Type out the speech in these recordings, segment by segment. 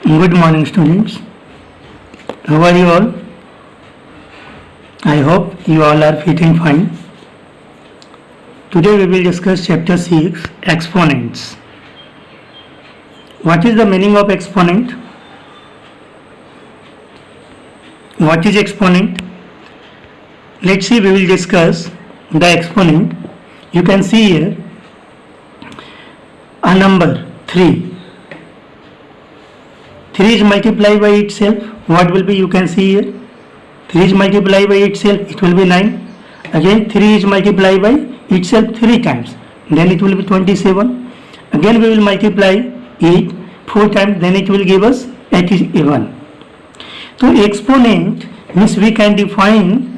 Good morning, students. How are you all? I hope you all are fit and fine. Today we will discuss chapter 6, exponents. What is the meaning of exponent? What is exponent? Let's see, we will discuss the exponent. You can see here a number 3. 3 is multiplied by itself. What will be? You can see here. 3 is multiplied by itself. It will be 9. Again 3 is multiplied by itself 3 times. Then it will be 27. Again we will multiply it 4 times. Then it will give us 81. So exponent means we can define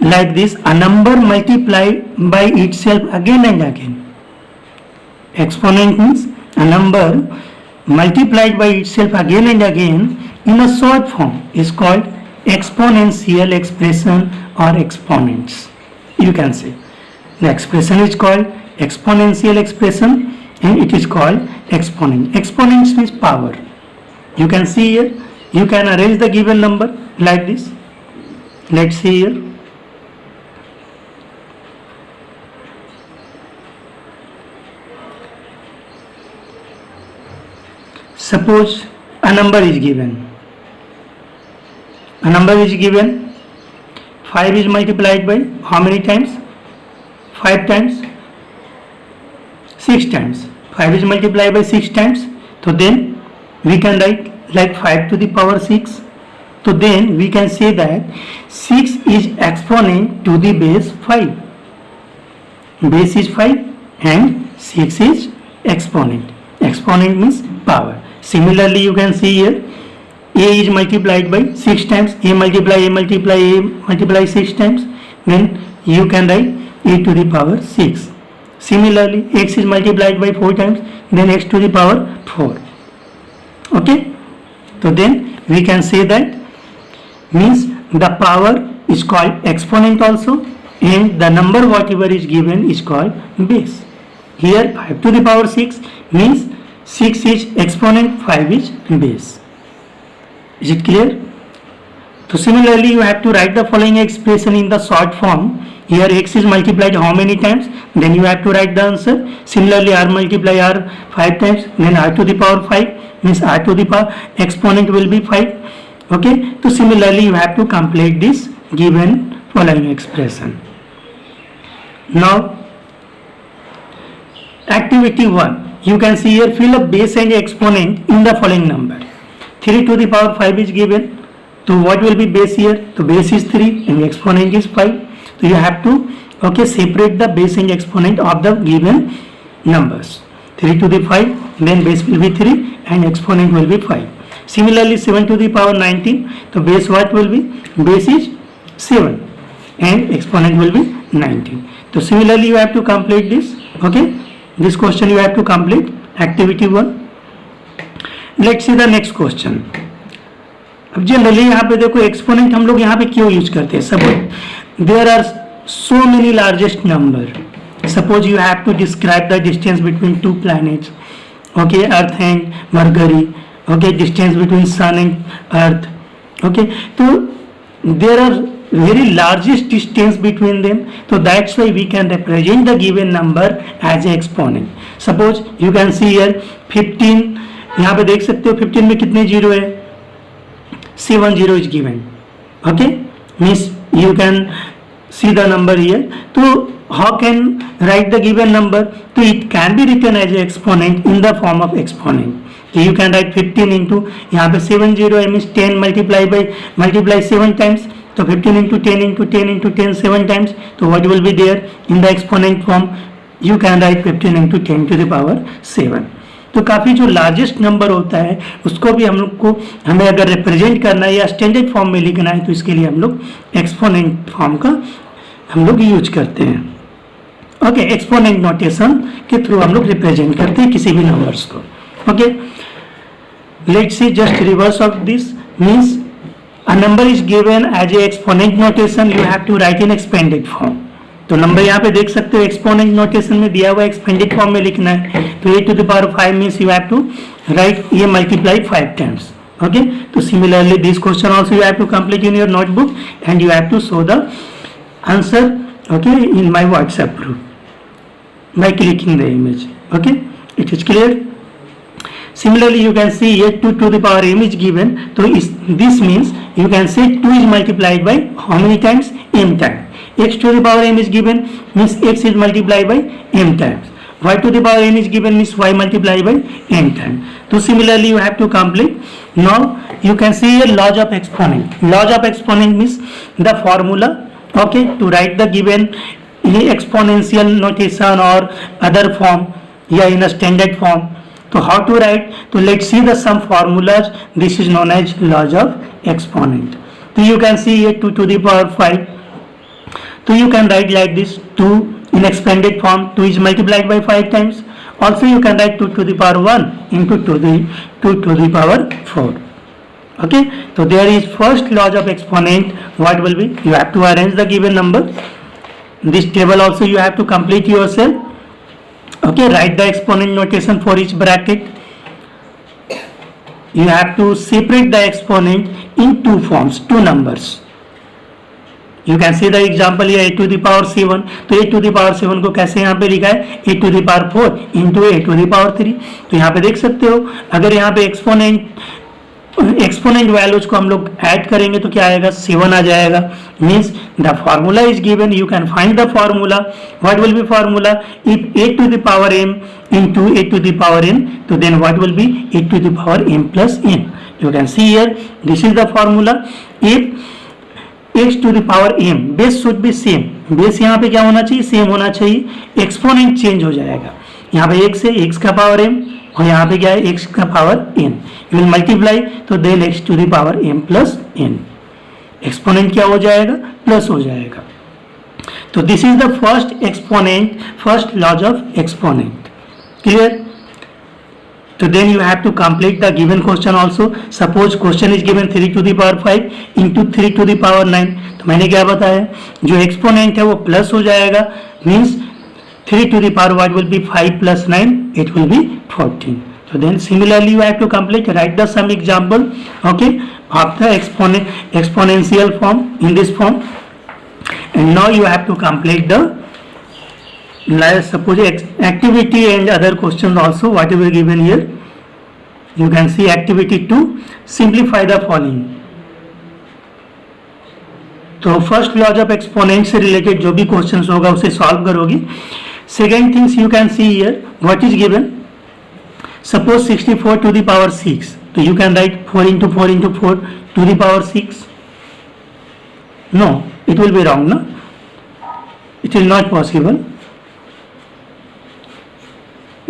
like this: a number multiplied by itself again and again. Exponent means a number multiplied by itself again and again in a short form is called exponential expression or exponents. You can say the expression is called exponential expression and it is called exponent. Exponents means power. You can see here, you can arrange the given number like this. Let's see here. Suppose a number is given. A number is given. 5 is multiplied by how many times? 5 times? 6 times. 5 is multiplied by 6 times. So then we can write like 5 to the power 6. So then we can say that 6 is exponent to the base 5. Base is 5 and 6 is exponent. Exponent means power. Similarly, you can see here a is multiplied by 6 times. A multiply 6 times. Then you can write a to the power 6. Similarly, x is multiplied by 4 times. Then x to the power 4. Okay. So then we can say that means the power is called exponent also, and the number whatever is given is called base. Here 5 to the power 6 means 6 is exponent, 5 is base. Is it clear? So similarly you have to write the following expression in the short form. Here x is multiplied how many times? Then you have to write the answer. Similarly r multiply r 5 times. Then r to the power 5 means r to the power exponent will be 5. Okay. So similarly you have to complete this given following expression. Now activity 1. You can see here, fill a base and exponent in the following number. 3 to the power 5 is given. So what will be base here? So base is 3 and exponent is 5. So you have to separate the base and exponent of the given numbers. 3 to the 5, then base will be 3 and exponent will be 5. Similarly 7 to the power 19. So base what will be? Base is 7 and exponent will be 19. So similarly you have to complete this. Okay. This question you have to complete, activity 1. Let's see the next question. अब generally यहाँ पे देखो exponent हम लोग यहाँ पे क्यों use करते हैं? Suppose there are so many largest number. Suppose you have to describe the distance between 2 planets. Okay, Earth and Mercury. Okay, distance between Sun and Earth. Okay, so there are very largest distance between them, so that's why we can represent the given number as a exponent. Suppose you can see here 15. यहाँ पे देख सकते हो 15 में कितने zero है? 7 0 is given. Okay, means you can see the number here. So how can write the given number? So it can be written as an exponent in the form of exponent. So you can write 15 into यहाँ पे 7 0 है means 10 multiply 7 times. So 15 into 10 into 10 into 10 7 times. So what will be there in the exponent form? You can write 15 into 10 to the power 7. तो काफ़ी जो largest number होता है उसको भी हम लोग को हमें अगर रिप्रेजेंट करना है या स्टैंडर्ड फॉर्म में लिखना है तो इसके लिए हम लोग एक्सपोनेंट फॉर्म का हम लोग यूज करते हैं. ओके, एक्सपोनेंट नोटेशन के थ्रू हम लोग रिप्रेजेंट करते हैं किसी भी नंबर्स को. Okay, let's see just reverse of this means a number is given as a exponent notation, you have to write in expanded form. तो नंबर यहाँ पे देख सकते हो एक्सपोनेंट नोटेशन में दिया हुआ एक्सपेंडेड फॉर्म में लिखना है. तो a to the power 5 means you have to write a multiply 5 times. Okay, so similarly this question also you have to complete in your notebook and you have to show the answer, okay, in my WhatsApp group by clicking the image. Okay, it is clear. Similarly you can see here 2 to the power m is given, so this means you can say 2 is multiplied by how many times? M times. X to the power m is given means x is multiplied by m times. Y to the power n is given means y multiplied by n times. So similarly you have to complete. Now you can see here laws of exponent. Laws of exponent means the formula, okay, to write the given in exponential notation or other form, yeah, in a standard form. So how to write? So let's see the some formulas. This is known as laws of exponent. So you can see here 2 to the power 5. So you can write like this: 2 in expanded form, 2 is multiplied by 5 times. Also you can write 2 to the power 1 into 2 to the power 4. Okay, so there is first laws of exponent. What will be? You have to arrange the given number. This table also you have to complete yourself. Okay, write the exponent notation for each bracket. You have to separate the exponent in two forms, two numbers. You can see the example here, a to the power 7. तो a to the power 7 को कैसे यहाँ पे लिखा है? a to the power 4 into a to the power 3. तो यहाँ पे देख सकते हो, अगर यहाँ पे एक्सपोनेंट वैल्यूज को हम लोग ऐड करेंगे तो क्या आएगा? 7 आ जाएगा. Means the formula is given, you can find the formula. What will be formula? If a to the power m into a to the power n, तो then what will be? a to the power m plus n. You can see here, this is the formula. If x to the power m, base should be same. Base यहाँ पे क्या होना चाहिए? Same होना चाहिए. Exponent change हो जाएगा. यहाँ पे x है x का पावर m और यहाँ पे क्या है? x का power n. You will multiply, तो then x to the power m plus n. Exponent क्या हो जाएगा? प्लस हो जाएगा. तो this is the first exponent, first laws of exponent. Clear? So then you have to complete the given question also. Suppose question is given 3 to the power 5 into 3 to the power 9. तो मैंने क्या बताया? जो exponent है वो plus हो जाएगा. Means 3 to the power what will be 5 plus 9? It will be 14. So then similarly you have to complete, write the some example, okay, of the exponential form in this form. And now you have to complete the suppose activity and other questions also whatever given here. You can see activity 2, simplify the following. तो first laws of exponent से related जो भी questions होगा उसे solve करोगी. Second things you can see here, what is given? Suppose 64 to the power 6, तो you can write 4 into 4 into 4 to the power 6. No, it will be wrong, no? It is not possible.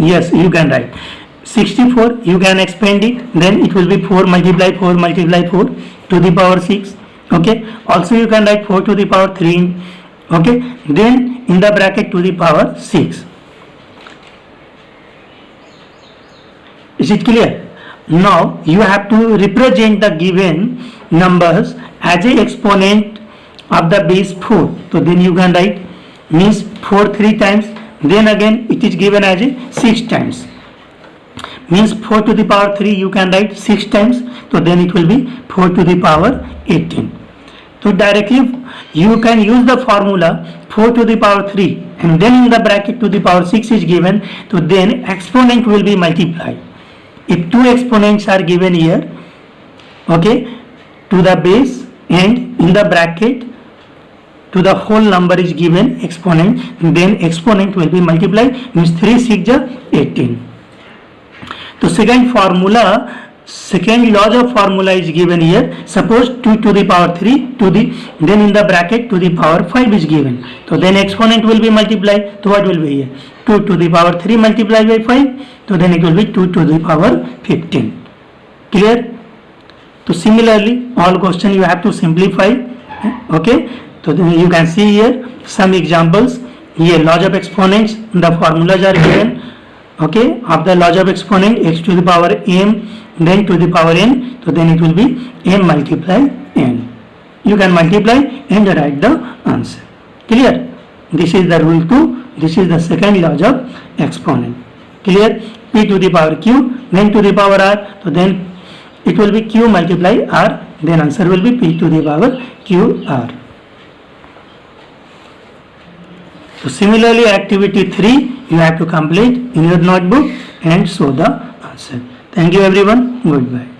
Yes, you can write 64, you can expand it, then it will be 4 multiply 4 multiply 4 to the power 6. Okay, also you can write 4 to the power 3. Okay, then in the bracket to the power 6. Is it clear? Now you have to represent the given numbers as a exponent of the base 4. So then you can write, means 4 3 times, then again it is given as a 6 times, means 4 to the power 3 you can write 6 times, so then it will be 4 to the power 18. So directly you can use the formula 4 to the power 3 and then in the bracket to the power 6 is given, so then exponent will be multiplied. If two exponents are given here, okay, to the base and in the bracket to the whole number is given exponent, then exponent will be multiplied, means 3 6 18. तो second formula, second laws of formula is given here. Suppose 2 to the power 3 to the, then in the bracket to the power 5 is given, so then exponent will be multiplied. So what will be here? 2 to the power 3 multiplied by 5, so then it will be 2 to the power 15. Clear? So similarly all question you have to simplify. Okay, so then you can see here some examples. Here laws of exponents, the formulas are given, okay, of the laws of exponent, x to the power m then to the power n, so then it will be m multiply n. You can multiply and write the answer. Clear? This is the rule 2. This is the second law of exponent. Clear? p to the power q, then to the power r. So then it will be q multiply r, then answer will be p to the power q r. So similarly, activity 3 you have to complete in your notebook and show the answer. Thank you everyone. Goodbye.